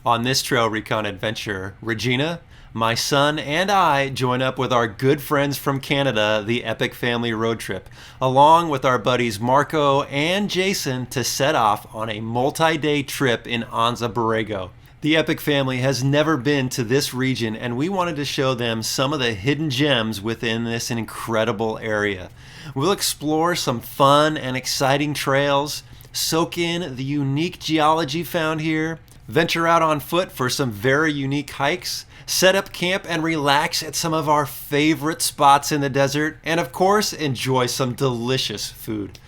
On this TrailRecon adventure, Regena, my son, and I join up with our good friends from Canada, the Epic Family Road Trip, along with our buddies Marco and Jason to set off on a multi-day trip in Anza Borrego. The Epic family has never been to this region, and we wanted to show them some of the hidden gems within this incredible area. We'll explore some fun and exciting trails, soak in the unique geology found here, venture out on foot for some very unique hikes, set up camp and relax at some of our favorite spots in the desert, and of course, enjoy some delicious food.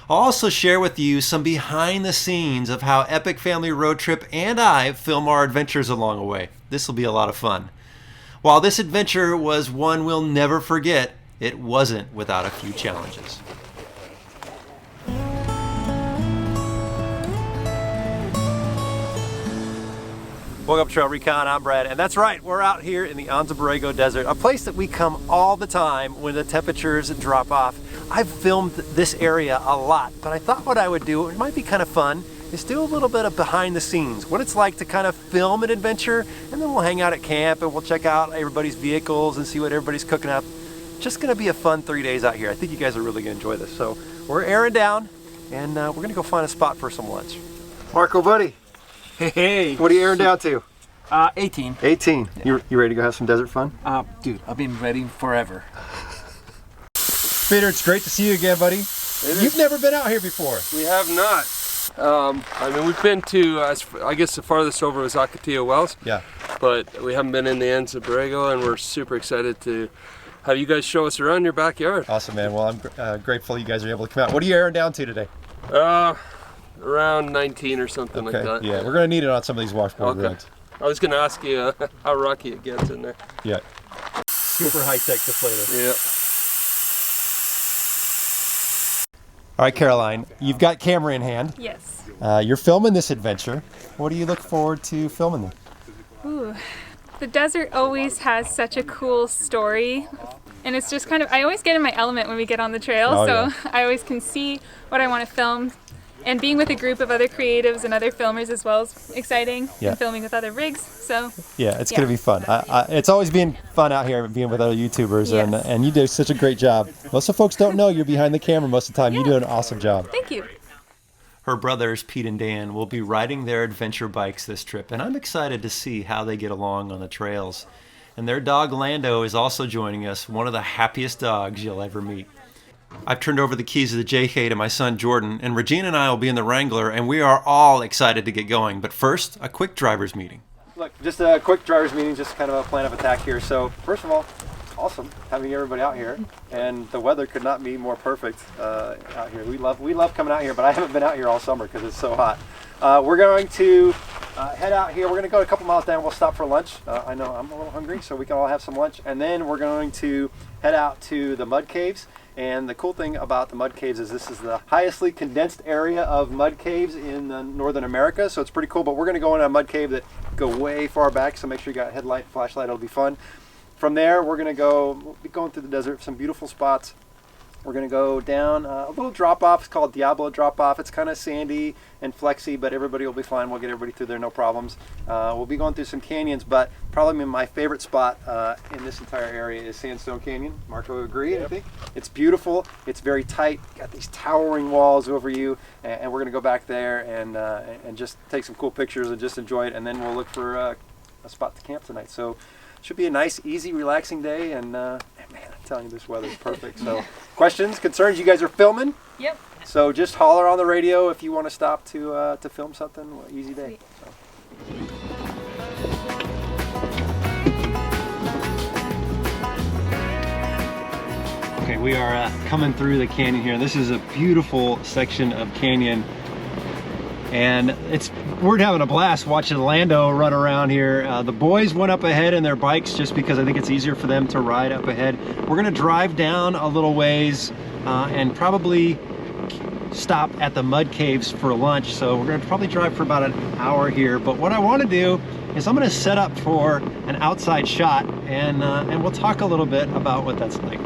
I'll also share with you some behind the scenes of how Epic Family Road Trip and I film our adventures along the way. This will be a lot of fun. While this adventure was one we'll never forget, it wasn't without a few challenges. Welcome to TrailRecon, I'm Brad, and that's right, we're out here in the Anza Borrego Desert, a place that we come all the time when the temperatures drop off. I've filmed this area a lot, but I thought what I would do, it might be kind of fun, is do a little bit of behind the scenes, what it's like to kind of film an adventure, and then we'll hang out at camp and we'll check out everybody's vehicles and see what everybody's cooking up. Just gonna be a fun 3 days out here. I think you guys are really gonna enjoy this. So we're airing down, and we're gonna go find a spot for some lunch. Marco, buddy. Hey. What are you airing down to? 18. 18. Yeah. You ready to go have some desert fun? Dude, I've been ready forever. Peter, it's great to see you again, buddy. You've never been out here before. We have not. I mean, we've been to, I guess the farthest over was Ocotillo Wells. Yeah. But we haven't been in the Anza Borrego, and we're super excited to have you guys show us around your backyard. Awesome, man. Well, I'm grateful you guys are able to come out. What are you airing down to today? Around 19 or something like that. Yeah, we're gonna need it on some of these washboard roads. I was gonna ask you how rocky it gets in there. Yeah. Super high-tech deflator. Yeah. All right, Caroline, you've got camera in hand. Yes. You're filming this adventure. What do you look forward to filming them? Ooh. The desert always has such a cool story, and it's just kind of, I always get in my element when we get on the trail, I always can see what I want to film. And being with a group of other creatives and other filmers as well is exciting. Yeah. And filming with other rigs, so. Yeah, it's going to be fun. It's always been fun out here being with other YouTubers, Yes. and you do such a great job. Most of the folks don't know you're behind the camera most of the time. You do an awesome job. Thank you. Her brothers, Pete and Dan, will be riding their adventure bikes this trip, and I'm excited to see how they get along on the trails. And their dog, Lando, is also joining us, one of the happiest dogs you'll ever meet. I've turned over the keys of the JK to my son, Jordan, and Regina and I will be in the Wrangler, and we are all excited to get going. But first, a quick driver's meeting. Look, just a quick driver's meeting, just kind of a plan of attack here. So, first of all, awesome having everybody out here, and the weather could not be more perfect out here. We love coming out here, but I haven't been out here all summer because it's so hot. We're going to head out here. We're going to go a couple miles down. We'll stop for lunch. I know I'm a little hungry, so we can all have some lunch, and then we're going to head out to the mud caves. And the cool thing about the mud caves is this is the highestly condensed area of mud caves in Northern America, so it's pretty cool. But we're going to go in a mud cave that go way far back, so make sure you got a headlight, flashlight. It'll be fun. From there, we'll be going through the desert, some beautiful spots. We're going to go down a little drop-off. It's called Diablo Drop-Off. It's kind of sandy and flexy, but everybody will be fine. We'll get everybody through there, no problems. We'll be going through some canyons, but probably my favorite spot in this entire area is Sandstone Canyon. Marco would agree, I think. It's beautiful. It's very tight. Got these towering walls over you, and we're going to go back there and just take some cool pictures and just enjoy it, and then we'll look for a spot to camp tonight. So should be a nice, easy, relaxing day, and man, I'm telling you, this weather is perfect. So, questions, concerns? You guys are filming? Yep. So just holler on the radio if you want to stop to film something. Easy day. So. Okay, we are coming through the canyon here. This is a beautiful section of canyon, and we're having a blast watching Lando run around here. The boys went up ahead in their bikes just because I think it's easier for them to ride up ahead. We're gonna drive down a little ways and probably stop at the mud caves for lunch. So we're gonna probably drive for about an hour here. But what I wanna do is I'm gonna set up for an outside shot, and we'll talk a little bit about what that's like.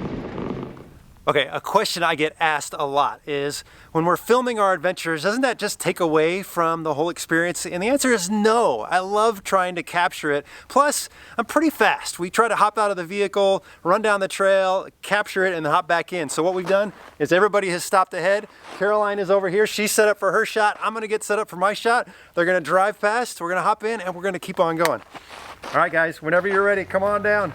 Okay, a question I get asked a lot is, when we're filming our adventures, doesn't that just take away from the whole experience? And the answer is no. I love trying to capture it. Plus, I'm pretty fast. We try to hop out of the vehicle, run down the trail, capture it, and then hop back in. So what we've done is everybody has stopped ahead. Caroline is over here. She's set up for her shot. I'm gonna get set up for my shot. They're gonna drive past, we're gonna hop in, and we're gonna keep on going. All right, guys, whenever you're ready, come on down.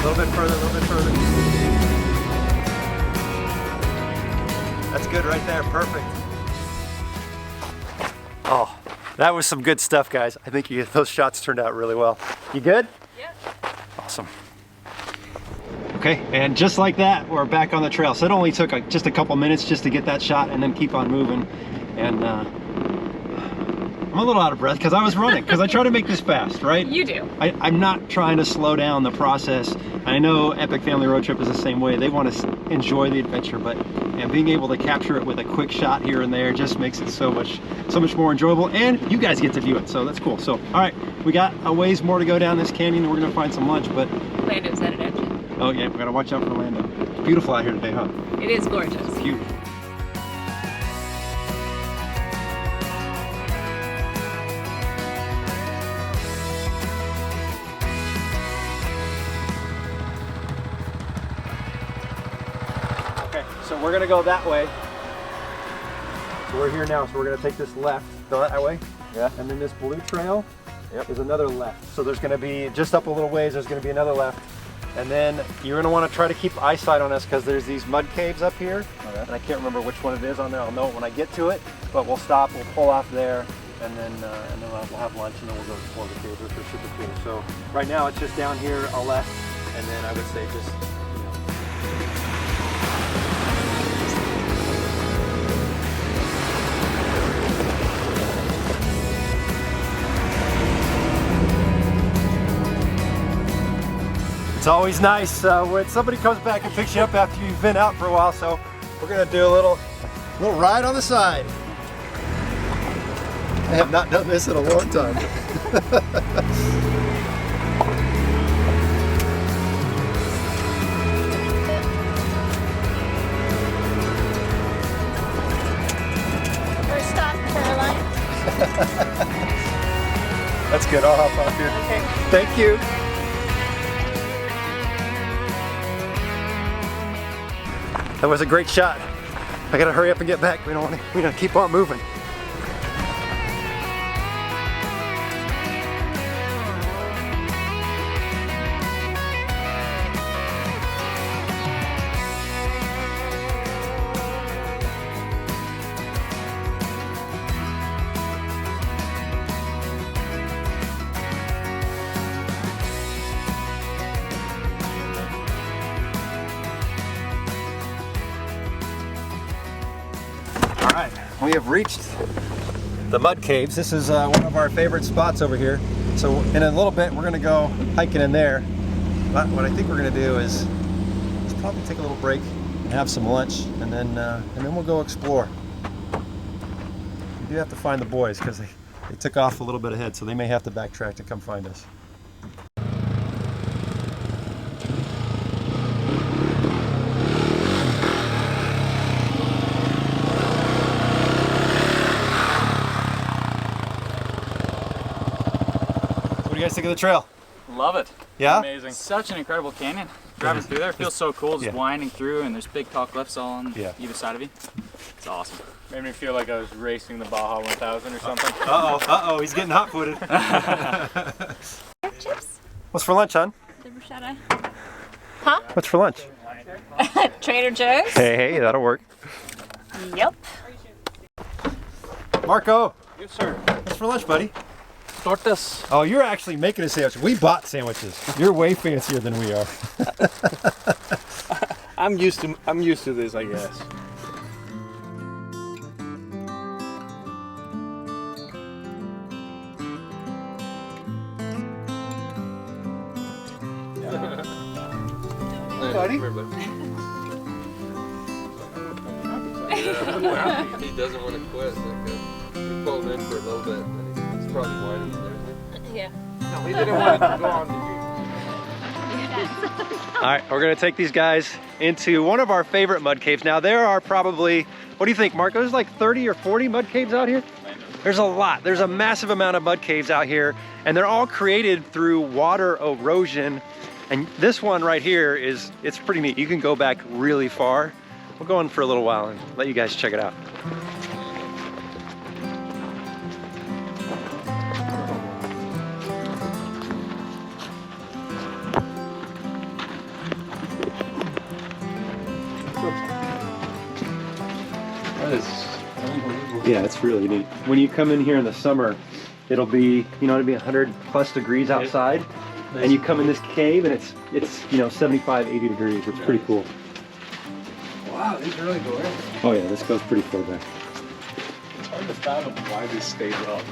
A little bit further, a little bit further. That's good right there, perfect. Oh, that was some good stuff, guys. I think those shots turned out really well. You good? Yep. Awesome. Okay, and just like that, we're back on the trail. So it only took just a couple minutes just to get that shot and then keep on moving. And I'm a little out of breath because I was running, because I try to make this fast, right? You do. I'm not trying to slow down the process. I know Epic Family Road Trip is the same way. They want to enjoy the adventure, but being able to capture it with a quick shot here and there just makes it so much more enjoyable, and you guys get to view it, so that's cool. So, all right, we got a ways more to go down this canyon. We're gonna find some lunch, but... Lando's at attention. Oh yeah, we gotta watch out for Lando. It's beautiful out here today, huh? It is gorgeous. It's cute. So we're gonna go that way. So we're here now, so we're gonna take this left. Go that way? Yeah. And then this blue trail is another left. So there's gonna be, just up a little ways, there's gonna be another left. And then you're gonna wanna try to keep eyesight on us because there's these mud caves up here. Okay. And I can't remember which one it is on there. I'll know it when I get to it, but we'll stop, we'll pull off there, and then we'll have lunch, and then we'll go explore the caves, which are super cool. So right now it's just down here a left, and then I would say just, it's always nice when somebody comes back and picks you up after you've been out for a while, so we're gonna do a little ride on the side. I have not done this in a long time. First stop, Caroline. That's good, I'll hop off here. Okay. Thank you. That was a great shot. I gotta hurry up and get back. We don't keep on moving. We have reached the mud caves. This is one of our favorite spots over here. So in a little bit, we're gonna go hiking in there. But what I think we're gonna do is probably take a little break and have some lunch, and then we'll go explore. We do have to find the boys because they took off a little bit ahead, so they may have to backtrack to come find us. What do you guys think of the trail? Love it. Yeah? Amazing. Such an incredible canyon. Driving through there feels so cool, just winding through, and there's big tall cliffs all on either side of you. It's awesome. Made me feel like I was racing the Baja 1000 or something. Uh-oh, he's getting hot-footed. Chips. What's for lunch, hon? The bruschetta. Huh? What's for lunch? Trader Joe's. Hey, that'll work. Yep. Marco, Yes, sir. what's for lunch, buddy? Tortas. Oh, you're actually making a sandwich. We bought sandwiches. You're way fancier than we are. I'm used to this, I guess. ready? Come here, bud. Yeah, he doesn't want to quit. We pulled him in for a little bit, and he's probably whining in there. Yeah. No, he didn't want to go on the All right, we're gonna take these guys into one of our favorite mud caves. Now there are probably, what do you think, Mark? There's like 30 or 40 mud caves out here? There's a lot. There's a massive amount of mud caves out here, and they're all created through water erosion. And this one right here it's pretty neat. You can go back really far. We'll go in for a little while and let you guys check it out. Yeah, it's really neat. When you come in here in the summer, it'll be, it'll be 100+ degrees outside, and you come in this cave and it's 75, 80 degrees. It's pretty cool. Wow, these really go in. Oh yeah, this goes pretty far back. It's hard to fathom why this stays up.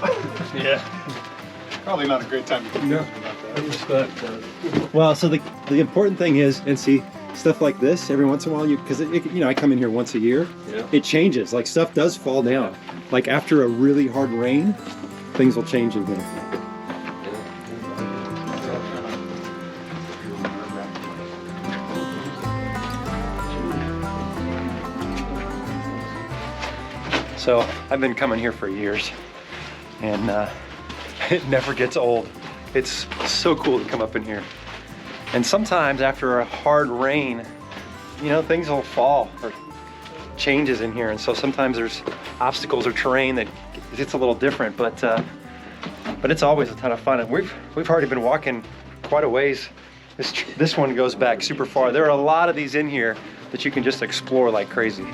Yeah. Probably not a great time to get about that. Well, so the important thing is, and see, stuff like this every once in a while, because I come in here once a year. Yeah. It changes. Like stuff does fall down. Like after a really hard rain, things will change in here. So I've been coming here for years, and it never gets old. It's so cool to come up in here. And sometimes after a hard rain, things will fall or changes in here. And so sometimes there's obstacles or terrain that gets a little different, but it's always a ton of fun. And we've already been walking quite a ways. This one goes back super far. There are a lot of these in here that you can just explore like crazy.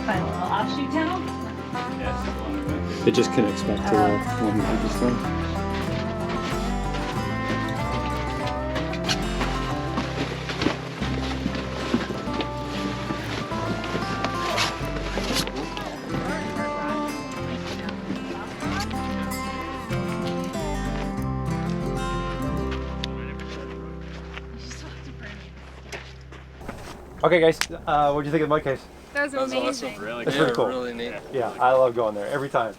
Find a little offshoot tunnel. It just connects back to the one we just done. Okay, guys, what do you think of the mud caves? That was amazing. Awesome. Really That's good. pretty cool. Really neat. Yeah, I love going there every time.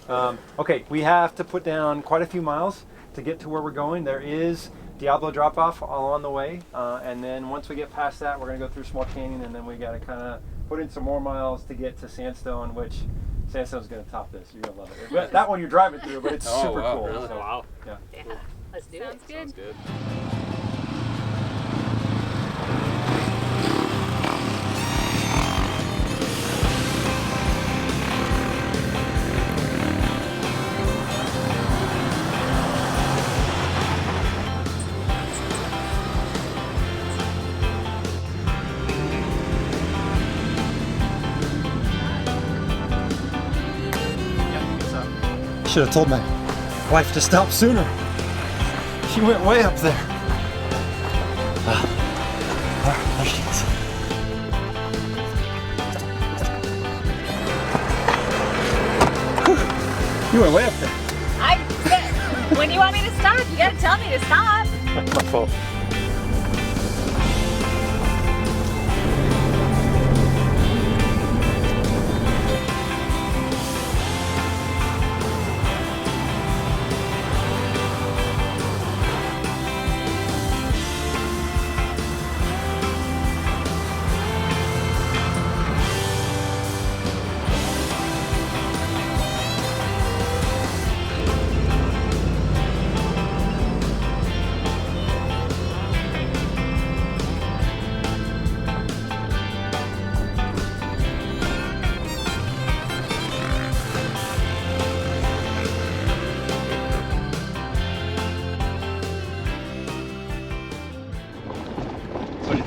Okay, we have to put down quite a few miles to get to where we're going. There is Diablo drop-off along the way, and then once we get past that, we're going to go through Small Canyon, and then we got to kind of put in some more miles to get to Sandstone, which Sandstone's going to top this. You're going to love it. But that one you're driving through, but it's super cool. Really? So, Wow. yeah. Yeah. Let's do Sounds it. good. Sounds good. Should have told my wife to stop sooner. She went way up there. There she is. Whew. You went way up there. When you want me to stop, you gotta tell me to stop. My fault.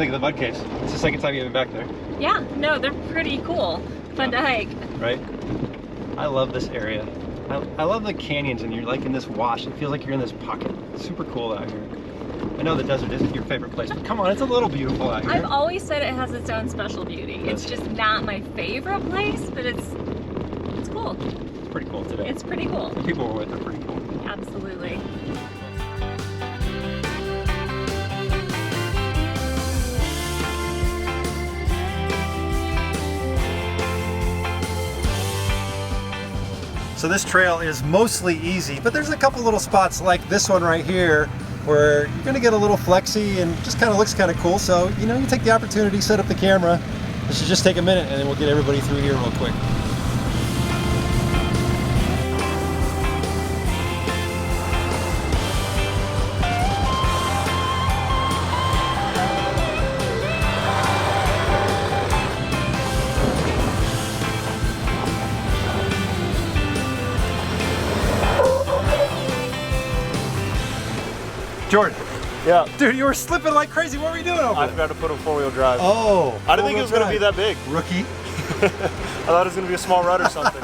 think of the mud caves? It's the second time you've been back there. Yeah, no, they're pretty cool. Fun to hike. Right? I love this area. I love the canyons, and you're like in this wash. It feels like you're in this pocket. It's super cool out here. I know the desert isn't your favorite place, but come on, it's a little beautiful out here. I've always said it has its own special beauty. It's just not my favorite place, but it's cool. It's pretty cool today. It's pretty cool. The people we're with are pretty cool. Absolutely. So this trail is mostly easy, but there's a couple little spots like this one right here where you're gonna get a little flexy and just kind of looks kind of cool. So, you know, you take the opportunity, set up the camera. This should just take a minute and then we'll get everybody through here real quick. Jordan. Yeah. Dude, you were slipping like crazy. What were you doing over I there? forgot to put a four-wheel drive. Oh. I didn't think it was going to be that big. Rookie. I thought it was going to be a small rut or something.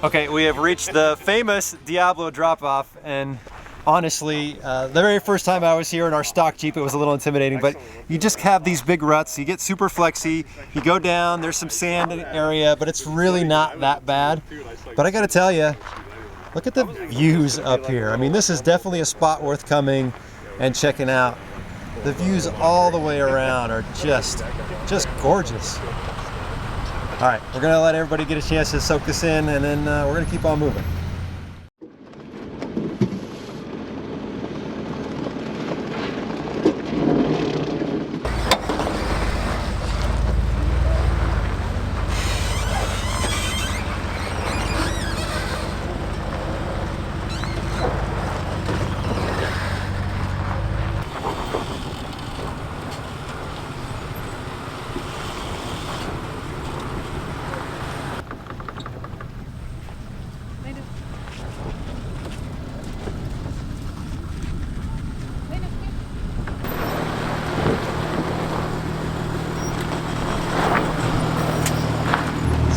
Okay, we have reached the famous Diablo drop-off, and honestly, the very first time I was here in our stock Jeep, it was a little intimidating, but you just have these big ruts, you get super flexy, you go down, there's some sand in the area, but it's really not that bad. But I gotta tell you, look at the views up here. I mean, this is definitely a spot worth coming and checking out. The views all the way around are just gorgeous. All right, we're gonna let everybody get a chance to soak this in, and then we're gonna keep on moving.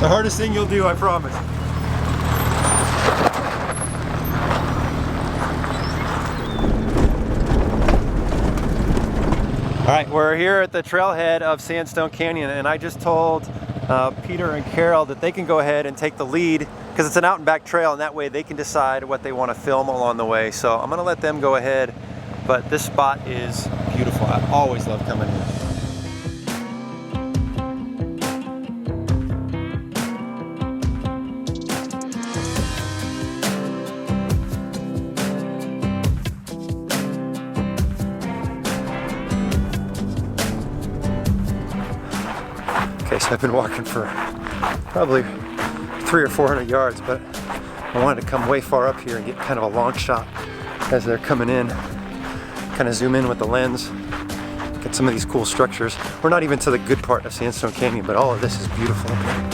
The hardest thing you'll do, I promise. All right, we're here at the trailhead of Sandstone Canyon, and I just told Peter and Carol that they can go ahead and take the lead because it's an out and back trail, and that way they can decide what they want to film along the way. So I'm gonna let them go ahead, but this spot is beautiful. I always love coming here. Okay, so I've been walking for probably 300 or 400 yards, but I wanted to come way far up here and get kind of a long shot as they're coming in. Kind of zoom in with the lens, get some of these cool structures. We're not even to the good part of Sandstone Canyon, but all of this is beautiful up here.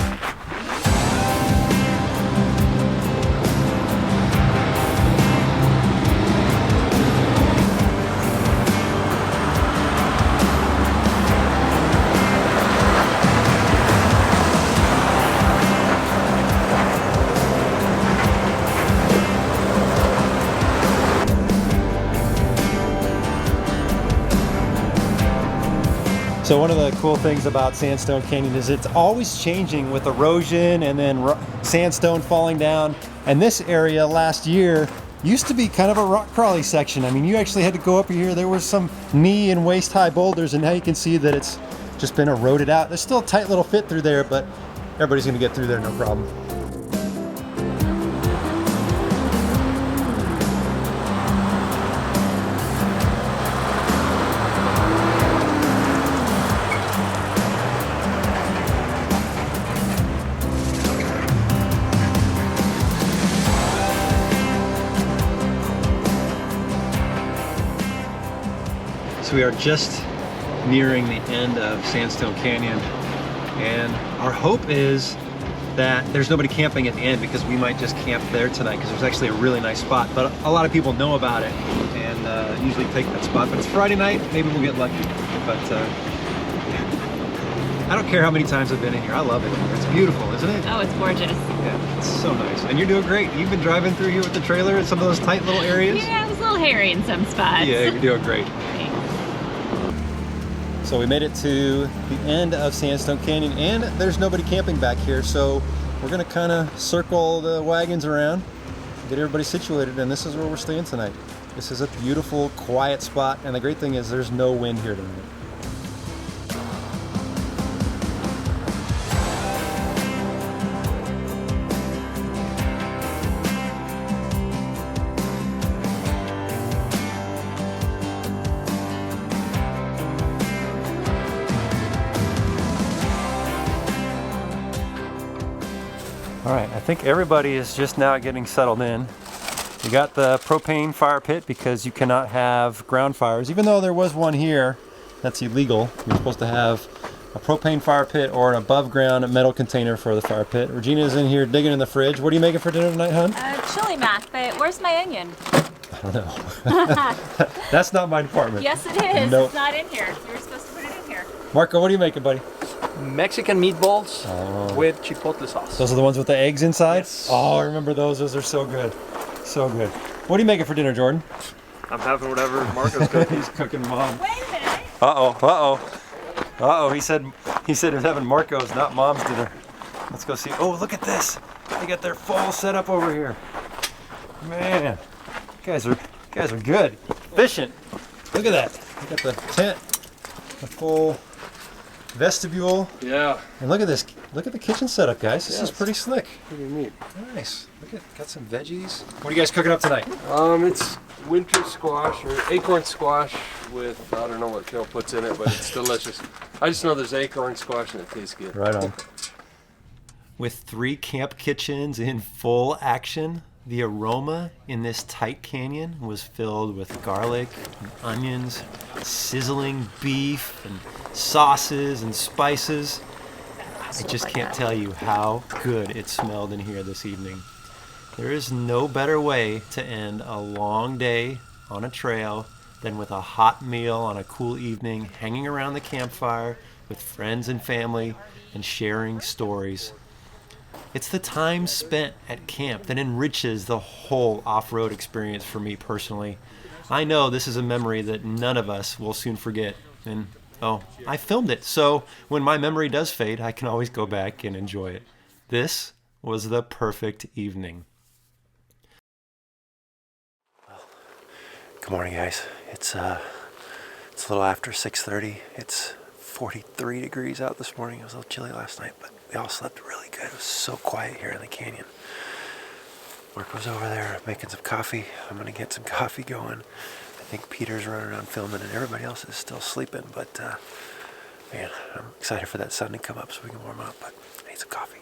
So one of the cool things about Sandstone Canyon is it's always changing with erosion and then sandstone falling down. And this area last year used to be kind of a rock crawly section. I mean, you actually had to go up here. There was some knee and waist high boulders, and now you can see that it's just been eroded out. There's still a tight little fit through there, but everybody's gonna get through there no problem. So we are just nearing the end of Sandstone Canyon, and our hope is that there's nobody camping at the end, because we might just camp there tonight, because there's actually a really nice spot. But a lot of people know about it and usually take that spot. But it's Friday night, maybe we'll get lucky. But I don't care how many times I've been in here. I love it. It's beautiful, isn't it? Oh, it's gorgeous. Yeah, it's so nice. And you're doing great. You've been driving through here with the trailer in some of those tight little areas. Yeah, it was a little hairy in some spots. Yeah, you're doing great. So we made it to the end of Sandstone Canyon, and there's nobody camping back here, so we're gonna kind of circle the wagons around, get everybody situated, and this is where we're staying tonight. This is a beautiful, quiet spot, and the great thing is there's no wind here tonight. All right, I think everybody is just now getting settled in. We got the propane fire pit because you cannot have ground fires, even though there was one here that's illegal. You're supposed to have a propane fire pit or an above ground metal container for the fire pit. Regina's in here digging in the fridge. What are you making for dinner tonight, hon? Chili mac, but where's my onion? I don't know. That's not my department. Yes, it is. Nope. It's not in here. You were supposed to put it in here. Marco, what are you making, buddy? Mexican meatballs with chipotle sauce. Those are the ones with the eggs inside? Yes. Oh, I remember those. Those are so good. So good. What are you making for dinner, Jordan? I'm having whatever Marco's cooking. He's cooking Mom. Wait a minute. He said he's having Marco's, not Mom's dinner. Let's go see. Oh, look at this. They got their full setup over here. Man, you guys are good. Efficient. Look at that. They got the tent, the full vestibule. Yeah. And look at this. Look at the kitchen setup, guys. This is pretty slick. Pretty neat. Nice. Look at, got some veggies. What are you guys cooking up tonight? It's winter squash or acorn squash with, I don't know what Kel puts in it, but it's delicious. I just know there's acorn squash and it tastes good. Right on. With 3 camp kitchens in full action, the aroma in this tight canyon was filled with garlic and onions, sizzling beef and sauces and spices. I just can't tell you how good it smelled in here this evening. There is no better way to end a long day on a trail than with a hot meal on a cool evening, hanging around the campfire with friends and family and sharing stories. It's the time spent at camp that enriches the whole off-road experience for me personally. I know this is a memory that none of us will soon forget, and oh, I filmed it, so when my memory does fade, I can always go back and enjoy it. This was the perfect evening. Good morning, guys. It's a little after 6:30. It's 43 degrees out this morning. It was a little chilly last night, but we all slept really good. It was so quiet here in the canyon. Marco's over there making some coffee. I'm gonna get some coffee going. I think Peter's running around filming and everybody else is still sleeping, but man, I'm excited for that sun to come up so we can warm up, but I need some coffee.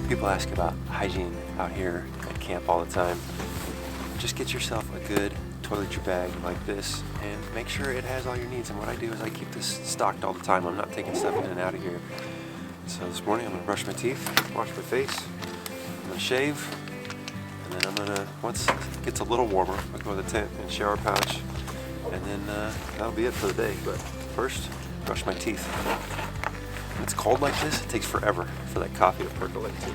People ask about hygiene out here at camp all the time. Just get yourself a good toiletry bag like this and make sure it has all your needs. And what I do is I keep this stocked all the time. I'm not taking stuff in and out of here. So this morning I'm gonna brush my teeth, wash my face, I'm gonna shave, and then I'm gonna, once it gets a little warmer, I'll go to the tent and shower pouch, and then that'll be it for the day. But first, brush my teeth. When it's cold like this, it takes forever for that coffee to percolate too.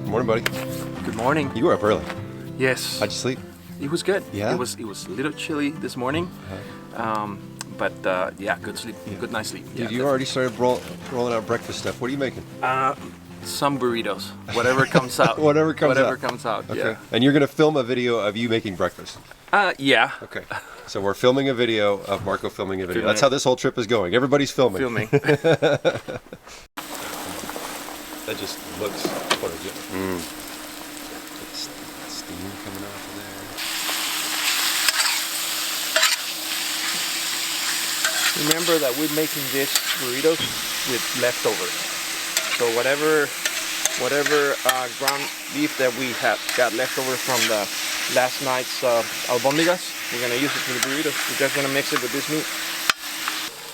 Morning, buddy. Good morning. You were up early. Yes. How'd you sleep? It was good. Yeah? It was a little chilly this morning, but yeah, good sleep. Yeah. Good night's sleep. Dude, Yeah, you already started rolling out breakfast stuff. What are you making? some burritos. Whatever comes out. Whatever comes out. Okay. Yeah. And you're gonna film a video of you making breakfast. Yeah. Okay. So we're filming a video of Marco filming a video. Filming. That's how this whole trip is going. Everybody's filming. That just looks gorgeous. Steam coming off of there. Remember that we're making these burritos with leftovers. So whatever ground beef that we have got leftover from the last night's albondigas, we're gonna use it for the burritos. We're just gonna mix it with this meat.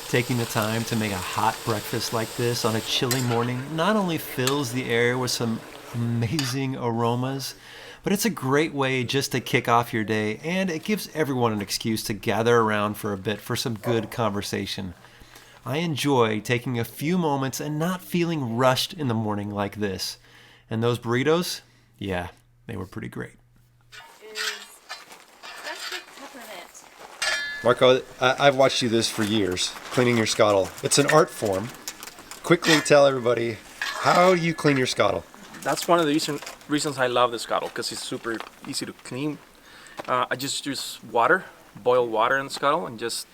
Taking the time to make a hot breakfast like this on a chilly morning not only fills the air with some amazing aromas, but it's a great way just to kick off your day, and it gives everyone an excuse to gather around for a bit for some good conversation. I enjoy taking a few moments and not feeling rushed in the morning like this. And those burritos, yeah, they were pretty great. Marco, I've watched you this for years, cleaning your scuttle. It's an art form. Quickly tell everybody, how do you clean your scuttle? That's one of the reasons I love the scuttle, because it's super easy to clean. I just use water, boil water in the scuttle, and just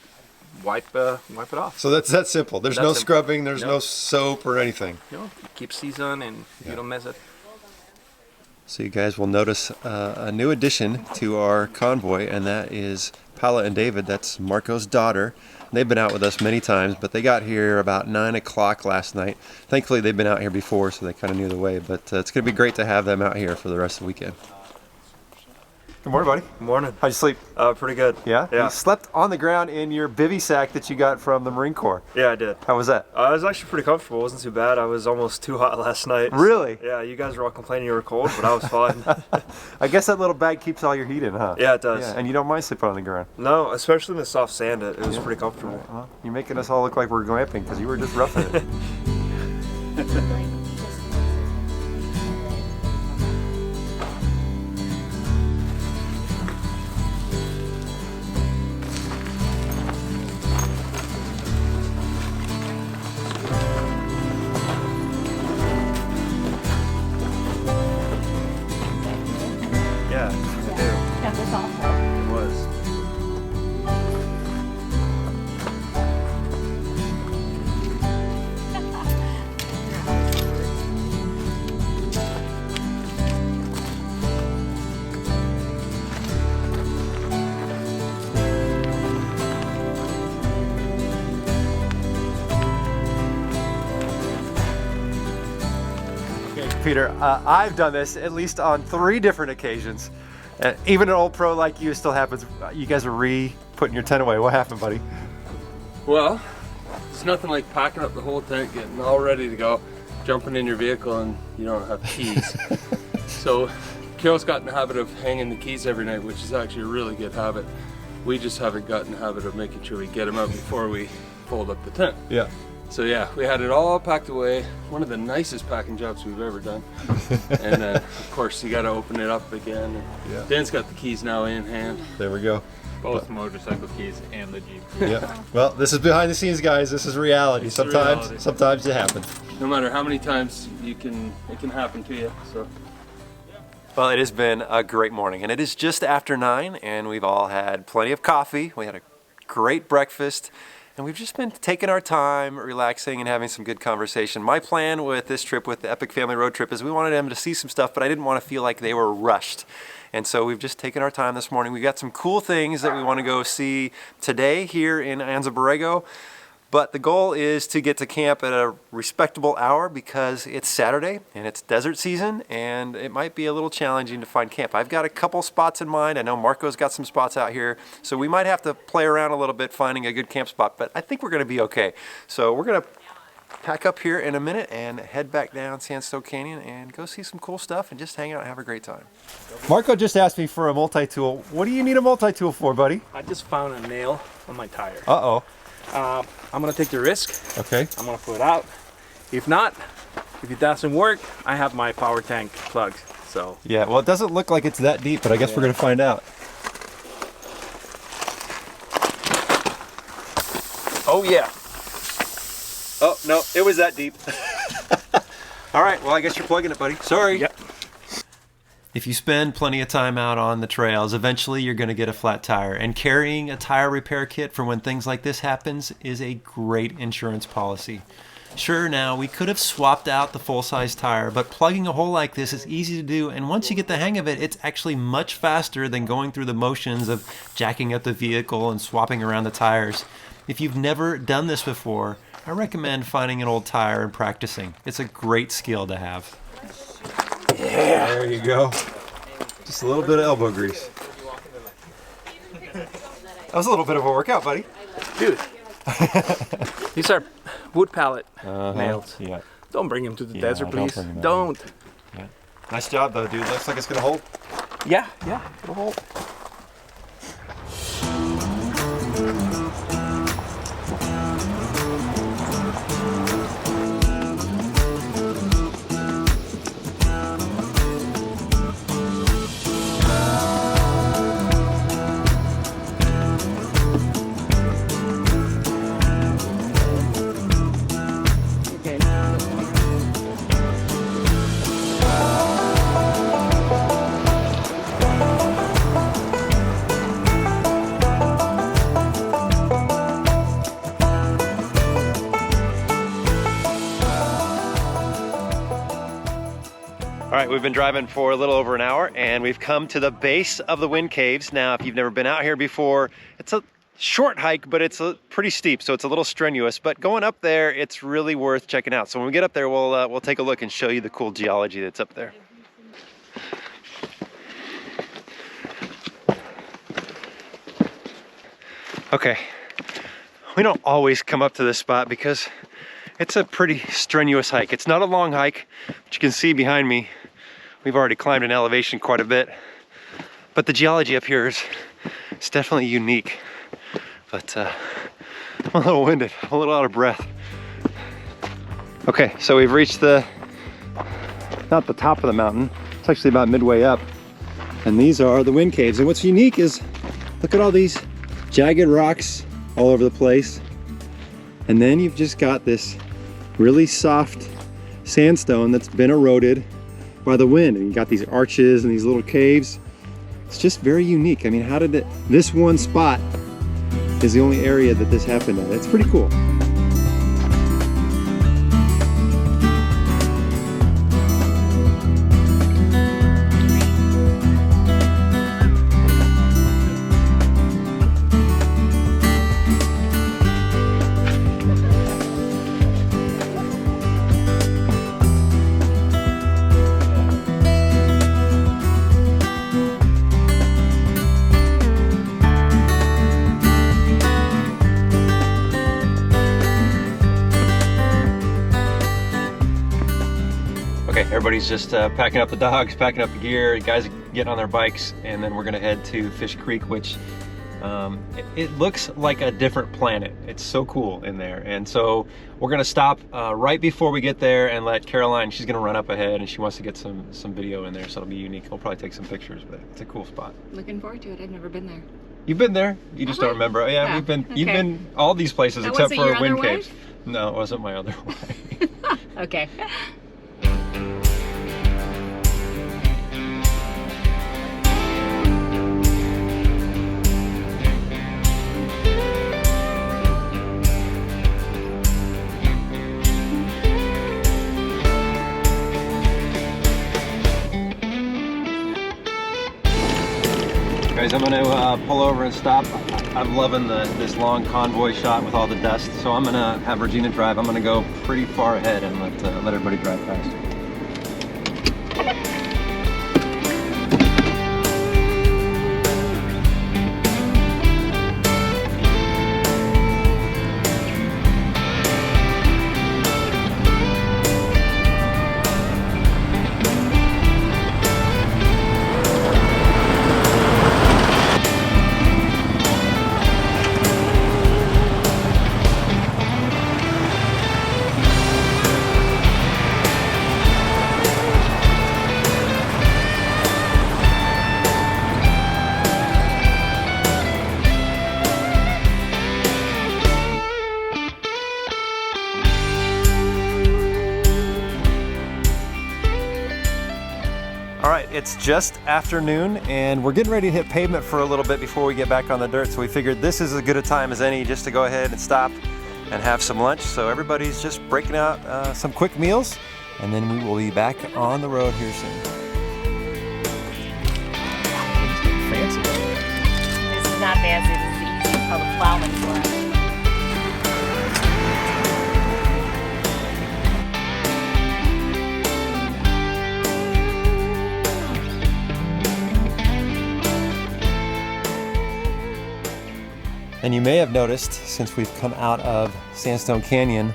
wipe it off. So that's that simple. There's no scrubbing, there's no soap or anything. You keep season and you don't mess it. So you guys will notice a new addition to our convoy, and that is Paula and David. That's Marco's daughter. They've been out with us many times, but they got here about 9 o'clock last night. Thankfully, they've been out here before, so they kind of knew the way, but it's going to be great to have them out here for the rest of the weekend. Good morning, buddy. Good morning. How'd you sleep? Pretty good. Yeah? Yeah. You slept on the ground in your bivy sack that you got from the Marine Corps. Yeah, I did. How was that? It was actually pretty comfortable. It wasn't too bad. I was almost too hot last night. Really? So, yeah, you guys were all complaining you were cold, but I was fine. I guess that little bag keeps all your heat in, huh? Yeah, it does. Yeah, and you don't mind sleeping on the ground? No, especially in the soft sand. It was pretty comfortable. Well, you're making us all look like we're glamping because you were just roughing it. Yeah, I do. That was awful. It was. Peter, I've done this at least on 3 different occasions. Even an old pro like you, it still happens. You guys are putting your tent away. What happened, buddy? Well, it's nothing like packing up the whole tent, getting all ready to go, jumping in your vehicle, and you don't have keys. So Carol's got in the habit of hanging the keys every night, which is actually a really good habit. We just haven't gotten the habit of making sure we get them out before we fold up the tent. Yeah. So yeah, we had it all packed away. One of the nicest packing jobs we've ever done. And then, of course, you got to open it up again. And yeah. Dan's got the keys now in hand. There we go. Both motorcycle keys and the Jeep. Yeah. Well, this is behind the scenes, guys. This is reality. Sometimes it happens. No matter how many times it can happen to you. So Well, it has been a great morning, and it is just after 9, and we've all had plenty of coffee. We had a great breakfast, and we've just been taking our time, relaxing, and having some good conversation. My plan with this trip, with the Epic Family Road Trip, is we wanted them to see some stuff, but I didn't want to feel like they were rushed. And so we've just taken our time this morning. We got some cool things that we want to go see today here in Anza Borrego. But the goal is to get to camp at a respectable hour because it's Saturday and it's desert season and it might be a little challenging to find camp. I've got a couple spots in mind. I know Marco's got some spots out here. So we might have to play around a little bit finding a good camp spot, but I think we're going to be okay. So we're going to pack up here in a minute and head back down Sandstone Canyon and go see some cool stuff and just hang out and have a great time. Marco just asked me for a multi-tool. What do you need a multi-tool for, buddy? I just found a nail on my tire. Uh-oh. I'm gonna take the risk. Okay. I'm gonna pull it out. If not, if it doesn't work, I have my power tank plugged. So yeah, well, it doesn't look like it's that deep, but I guess we're gonna find out. Oh yeah. Oh no, it was that deep. All right, well I guess you're plugging it, buddy. Sorry. Yep. If you spend plenty of time out on the trails, eventually you're going to get a flat tire. And carrying a tire repair kit for when things like this happens is a great insurance policy. Sure, now we could have swapped out the full-size tire, but plugging a hole like this is easy to do, and once you get the hang of it, it's actually much faster than going through the motions of jacking up the vehicle and swapping around the tires. If you've never done this before, I recommend finding an old tire and practicing. It's a great skill to have. Yeah. There you go. Just a little bit of elbow grease. That was a little bit of a workout, buddy. Dude, these are wood pallet nails. Yeah. Don't bring them to the desert, please. Don't. Don't. Yeah. Nice job, though, dude. Looks like it's gonna hold. Yeah, it'll hold. All right, we've been driving for a little over an hour and we've come to the base of the wind caves. Now, if you've never been out here before, it's a short hike, but it's pretty steep, so it's a little strenuous. But going up there, it's really worth checking out. So when we get up there, we'll take a look and show you the cool geology that's up there. Okay, we don't always come up to this spot because it's a pretty strenuous hike. It's not a long hike, but you can see behind me, we've already climbed an elevation quite a bit. But the geology up here is it's definitely unique. But I'm a little winded, a little out of breath. Okay, so we've reached not the top of the mountain, it's actually about midway up. And these are the wind caves. And what's unique is, look at all these jagged rocks all over the place. And then you've just got this really soft sandstone that's been eroded by the wind. And you got these arches and these little caves. It's just very unique. I mean, how did this one spot is the only area that this happened at. It's pretty cool. Everybody's just packing up the dogs, packing up the gear, guys are getting on their bikes, and then we're gonna head to Fish Creek, which it looks like a different planet. It's so cool in there. And so we're gonna stop right before we get there and let Caroline, she's gonna run up ahead and she wants to get some video in there, so it'll be unique. We'll probably take some pictures, but it's a cool spot. Looking forward to it. I've never been there. You've been there? You just don't remember. Yeah, we've been, you've been all these places except for wind caves. No, it wasn't my other wife. Okay. guys, I'm gonna pull over and stop. I'm loving this long convoy shot with all the dust, so I'm gonna have Regina drive. I'm gonna go pretty far ahead and let everybody drive past. It's just afternoon and we're getting ready to hit pavement for a little bit before we get back on the dirt, so we figured this is as good a time as any just to go ahead and stop and have some lunch. So everybody's just breaking out some quick meals and then we will be back on the road here soon. It's getting fancy. This is not fancy, this is easy. It's called a plowman's lunch. And you may have noticed, since we've come out of Sandstone Canyon,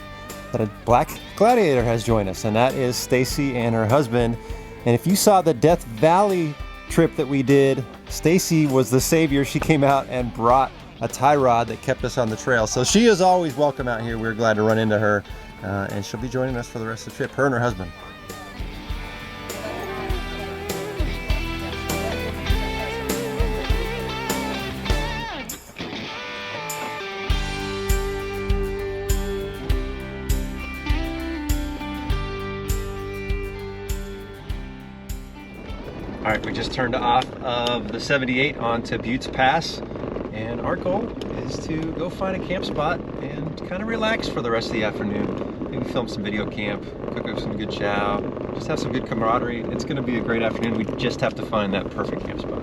that a black gladiator has joined us, and that is Stacy and her husband. And if you saw the Death Valley trip that we did, Stacy was the savior. She came out and brought a tie rod that kept us on the trail. So she is always welcome out here. We're glad to run into her, and she'll be joining us for the rest of the trip, her and her husband. All right, we just turned off of the 78 onto Buttes Pass, and our goal is to go find a camp spot and kind of relax for the rest of the afternoon. Maybe film some video camp, cook up some good chow, just have some good camaraderie. It's gonna be a great afternoon. We just have to find that perfect camp spot.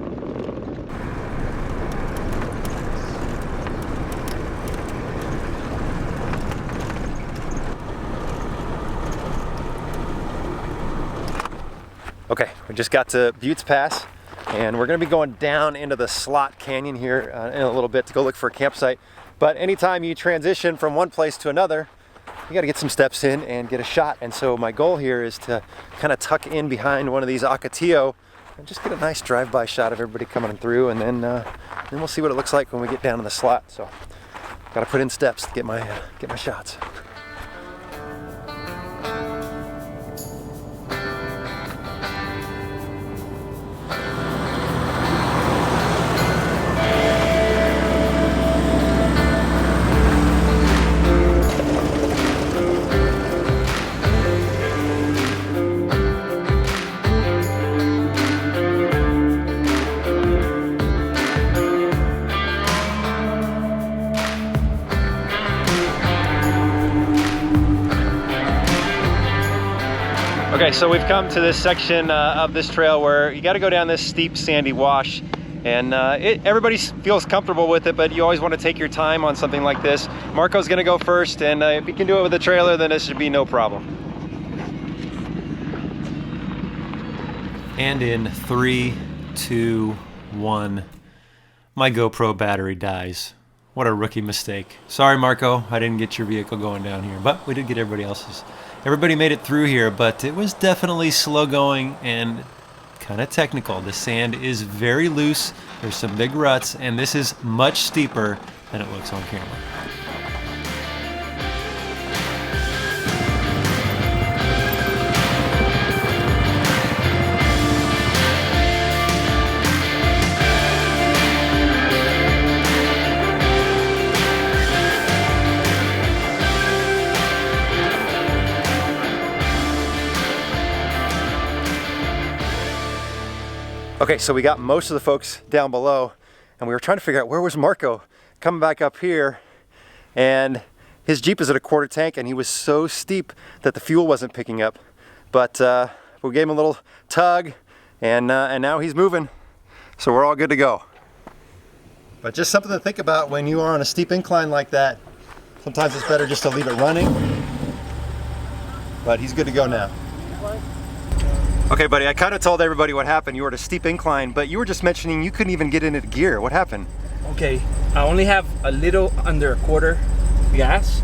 Okay, we just got to Buttes Pass and we're gonna be going down into the Slot Canyon here in a little bit to go look for a campsite. But anytime you transition from one place to another, you gotta get some steps in and get a shot. And so my goal here is to kind of tuck in behind one of these Ocotillo and just get a nice drive-by shot of everybody coming through, and then we'll see what it looks like when we get down to the slot. So gotta put in steps to get my shots. Okay, so we've come to this section of this trail where you got to go down this steep sandy wash, and everybody feels comfortable with it, but you always want to take your time on something like this. Marco's going to go first, and if he can do it with a trailer, then this should be no problem. And in 3, 2, 1, my GoPro battery dies. What a rookie mistake. Sorry, Marco, I didn't get your vehicle going down here, but we did get everybody else's. Everybody made it through here, but it was definitely slow going and kind of technical. The sand is very loose, there's some big ruts, and this is much steeper than it looks on camera. Okay, so we got most of the folks down below, and we were trying to figure out where was Marco. Coming back up here, and his Jeep is at a quarter tank, and he was so steep that the fuel wasn't picking up. But we gave him a little tug, and now he's moving, so we're all good to go. But just something to think about when you are on a steep incline like that. Sometimes it's better just to leave it running. But he's good to go now. Okay, buddy, I kind of told everybody what happened. You were at a steep incline, but you were just mentioning you couldn't even get into gear. What happened? Okay, I only have a little under a quarter gas.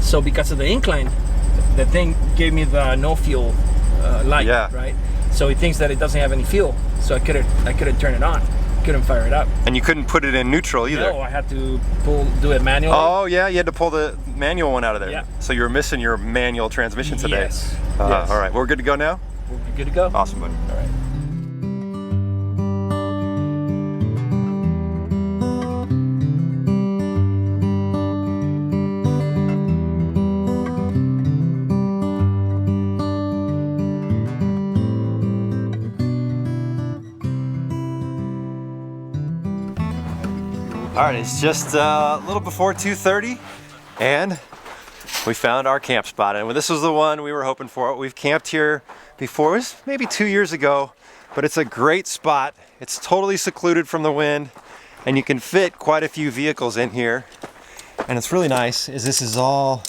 So because of the incline, the thing gave me the no fuel light, right? So it thinks that it doesn't have any fuel. So I couldn't turn it on. Couldn't fire it up. And you couldn't put it in neutral either. No, I had to do it manually. Oh yeah, you had to pull the manual one out of there. Yeah. So you were missing your manual transmission today. Yes. Yes. All right, we're good to go now? We're good to go. Awesome, buddy. All right. All right, it's just a little before 2:30, and we found our camp spot. And this was the one we were hoping for. We've camped here before. It was maybe 2 years ago, but it's a great spot. It's totally secluded from the wind, and you can fit quite a few vehicles in here. And it's really nice, is this is all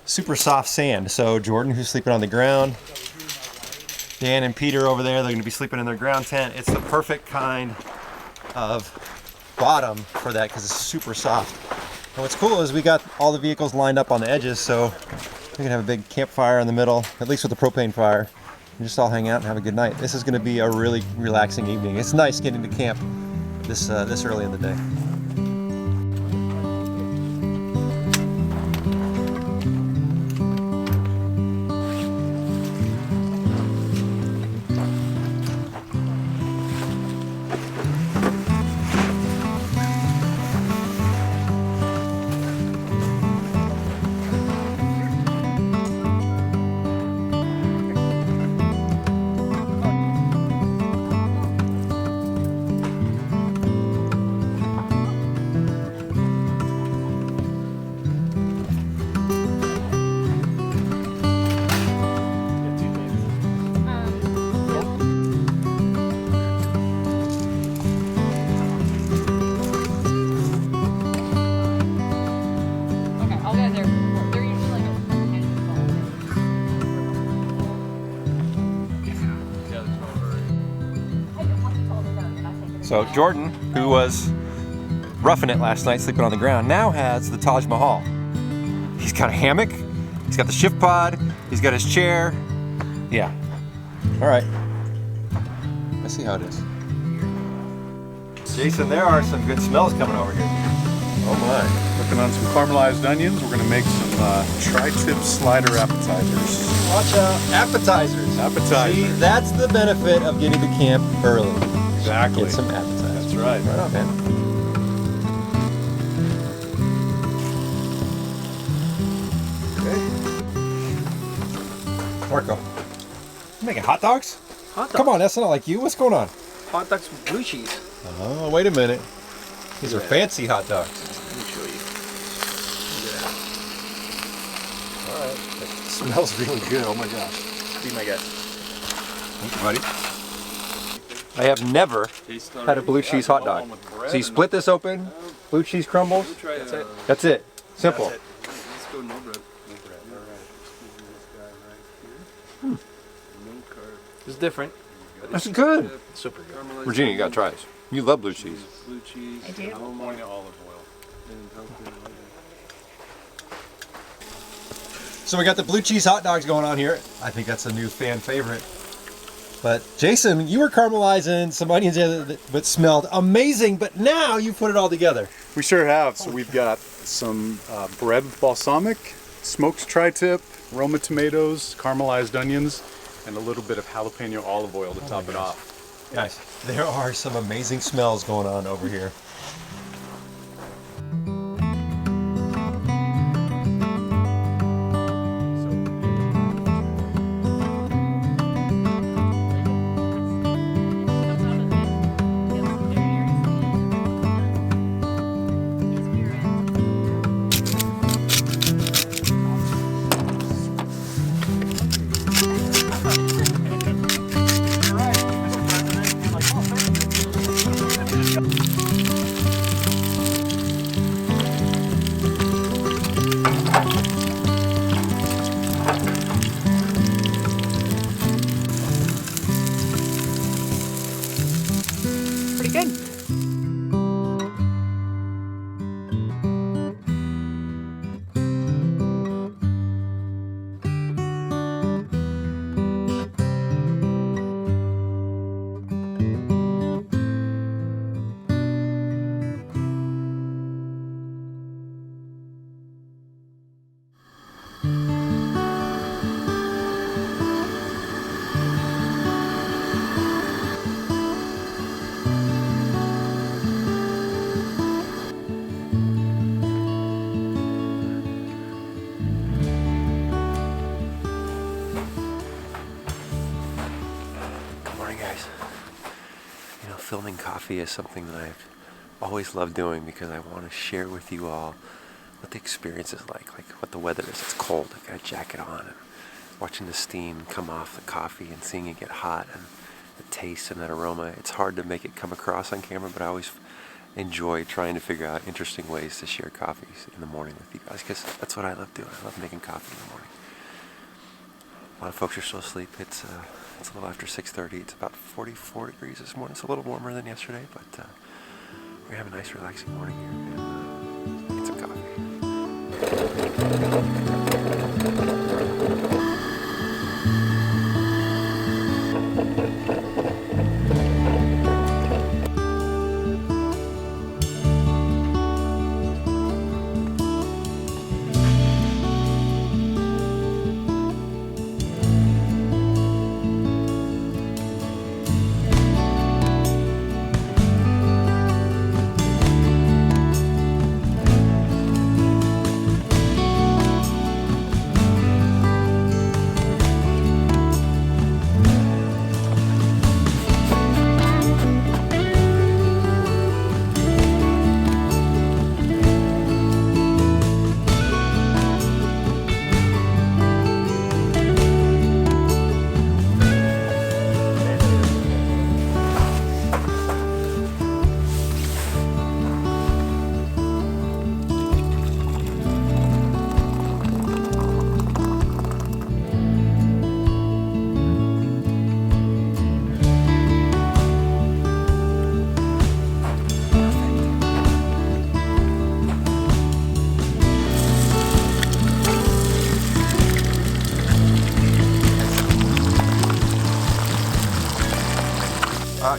super soft sand. So Jordan, who's sleeping on the ground, Dan and Peter over there, they're gonna be sleeping in their ground tent. It's the perfect kind of bottom for that because it's super soft. And what's cool is we got all the vehicles lined up on the edges, so we can have a big campfire in the middle, at least with the propane fire, and just all hang out and have a good night. This is going to be a really relaxing evening. It's nice getting to camp this early in the day. So Jordan, who was roughing it last night, sleeping on the ground, now has the Taj Mahal. He's got a hammock, he's got the shift pod, he's got his chair. Yeah. All right. Let's see how it is. Jason, there are some good smells coming over here. Oh my. Working on some caramelized onions. We're going to make some tri-tip slider appetizers. Watch out. Appetizers. Appetizers. See, that's the benefit of getting to camp early. Exactly. Get some appetizers. That's right. Right on, man. Okay. Marco, you making hot dogs? Hot dogs? Come on, that's not like you. What's going on? Hot dogs with blue cheese. Oh, wait a minute. These are fancy hot dogs. Let me show you. All right. It smells really good. Oh my gosh. Be my guest. Thank you, buddy. I have never had a blue cheese hot dog. So you split this open, blue cheese crumbles. That's it. That's it. Simple. That's it. Let's go no bread. No bread. All right. It's different. That's good. Super good. Regina, you gotta try this. You love blue cheese. Blue cheese. I do. Olive oil. So we got the blue cheese hot dogs going on here. I think that's a new fan favorite. But Jason, you were caramelizing some onions that smelled amazing, but now you put it all together. We sure have. So we've got some bread with balsamic, smoked tri-tip, Roma tomatoes, caramelized onions, and a little bit of jalapeno olive oil to top it off. Guys, there are some amazing smells going on over here. filming coffee is something that I've always loved doing because I want to share with you all what the experience is like what the weather is. It's cold, I've got a jacket on, and watching the steam come off the coffee and seeing it get hot and the taste and that aroma. It's hard to make it come across on camera, but I always enjoy trying to figure out interesting ways to share coffees in the morning with you guys, because that's what I love doing. I love making coffee in the morning. A lot of folks are still asleep. It's a little after 6:30. It's about 44 degrees this morning. It's a little warmer than yesterday, but we're having a nice relaxing morning here. And get some coffee.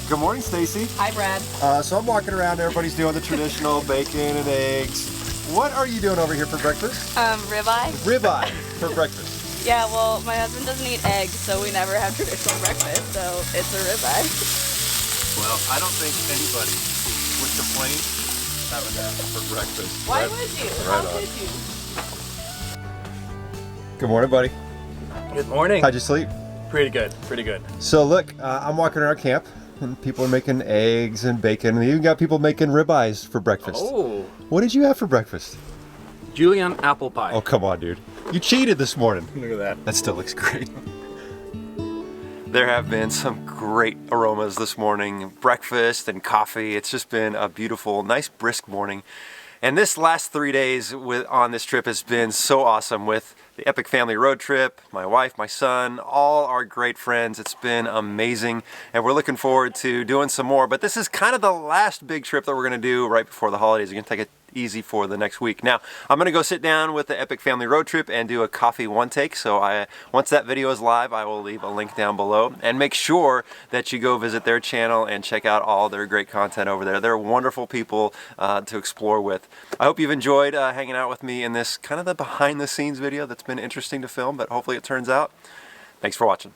Good morning, Stacy. Hi, Brad. So I'm walking around, everybody's doing the traditional bacon and eggs. What are you doing over here for breakfast? Ribeye. Ribeye for breakfast. Yeah, well, my husband doesn't eat eggs, so we never have traditional breakfast, so it's a ribeye. Well, I don't think anybody would complain having that for breakfast. Why would you? Right How on. could you? Good morning, buddy. Good morning. How'd you sleep? Pretty good, pretty good. So look, I'm walking around camp, and people are making eggs and bacon, and they even got people making ribeyes for breakfast. Oh. What did you have for breakfast? Julienne apple pie. Oh, come on, dude. You cheated this morning. Look at that. That still looks great. There have been some great aromas this morning, breakfast and coffee. It's just been a beautiful, nice, brisk morning. And this last 3 days on this trip has been so awesome with the epic family road trip, my wife, my son, all our great friends. It's been amazing, and we're looking forward to doing some more. But this is kind of the last big trip that we're going to do right before the holidays. We're going to take it easy for the next week. Now, I'm going to go sit down with the epic family road trip and do a coffee one take. So once that video is live, I will leave a link down below, and make sure that you go visit their channel and check out all their great content over there. They're wonderful people to explore with. I hope you've enjoyed hanging out with me in this kind of the behind the scenes video that's been interesting to film, but hopefully it turns out. Thanks for watching.